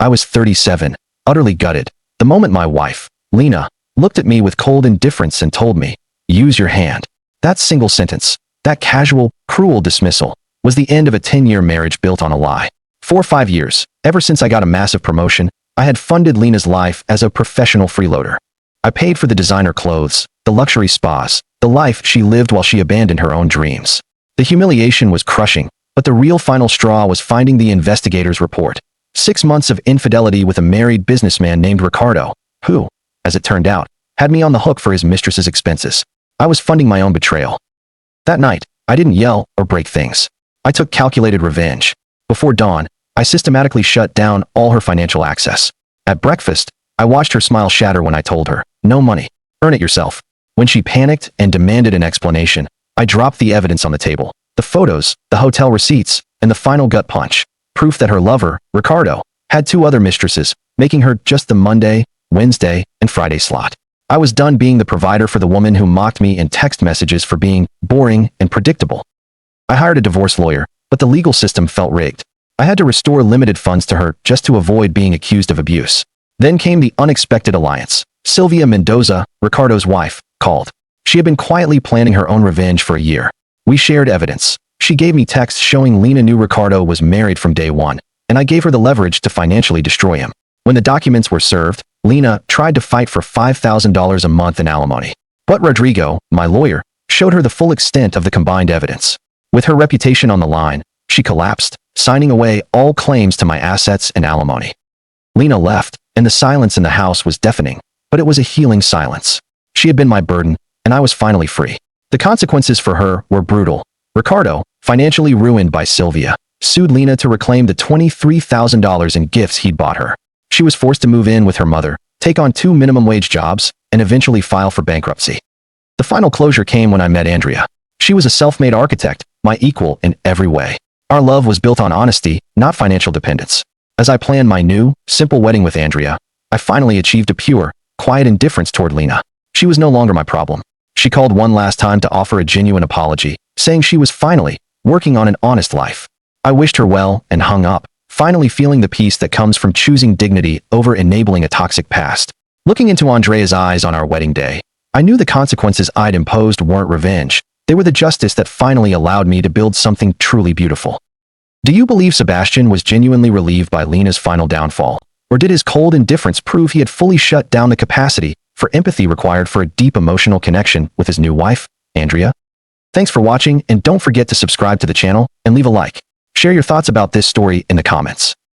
I was 37, utterly gutted, the moment my wife, Lena, looked at me with cold indifference and told me, "Use your hand." That single sentence, that casual, cruel dismissal, was the end of a 10-year marriage built on a lie. For 5 years, ever since I got a massive promotion, I had funded Lena's life as a professional freeloader. I paid for the designer clothes, the luxury spas, the life she lived while she abandoned her own dreams. The humiliation was crushing, but the real final straw was finding the investigator's report. 6 months of infidelity with a married businessman named Ricardo, who, as it turned out, had me on the hook for his mistress's expenses. I was funding my own betrayal. That night, I didn't yell or break things. I took calculated revenge. Before dawn, I systematically shut down all her financial access. At breakfast, I watched her smile shatter when I told her, "No money. Earn it yourself." When she panicked and demanded an explanation, I dropped the evidence on the table. The photos, the hotel receipts, and the final gut punch. Proof that her lover, Ricardo, had 2 other mistresses, making her just the Monday, Wednesday, and Friday slot. I was done being the provider for the woman who mocked me in text messages for being boring and predictable. I hired a divorce lawyer, but the legal system felt rigged. I had to restore limited funds to her just to avoid being accused of abuse. Then came the unexpected alliance. Sylvia Mendoza, Ricardo's wife, called. She had been quietly planning her own revenge for a year. We shared evidence. She gave me texts showing Lena knew Ricardo was married from day one, and I gave her the leverage to financially destroy him. When the documents were served, Lena tried to fight for $5,000 a month in alimony. But Rodrigo, my lawyer, showed her the full extent of the combined evidence. With her reputation on the line, she collapsed, signing away all claims to my assets and alimony. Lena left, and the silence in the house was deafening, but it was a healing silence. She had been my burden, and I was finally free. The consequences for her were brutal. Ricardo, financially ruined by Sylvia, sued Lena to reclaim the $23,000 in gifts he'd bought her. She was forced to move in with her mother, take on 2 minimum wage jobs, and eventually file for bankruptcy. The final closure came when I met Andrea. She was a self-made architect, my equal in every way. Our love was built on honesty, not financial dependence. As I planned my new, simple wedding with Andrea, I finally achieved a pure, quiet indifference toward Lena. She was no longer my problem. She called one last time to offer a genuine apology, saying she was finally working on an honest life. I wished her well and hung up, finally feeling the peace that comes from choosing dignity over enabling a toxic past. Looking into Andrea's eyes on our wedding day, I knew the consequences I'd imposed weren't revenge. They were the justice that finally allowed me to build something truly beautiful. Do you believe Sebastian was genuinely relieved by Lena's final downfall? Or did his cold indifference prove he had fully shut down the capacity for empathy required for a deep emotional connection with his new wife, Andrea? Thanks for watching, and don't forget to subscribe to the channel and leave a like. Share your thoughts about this story in the comments.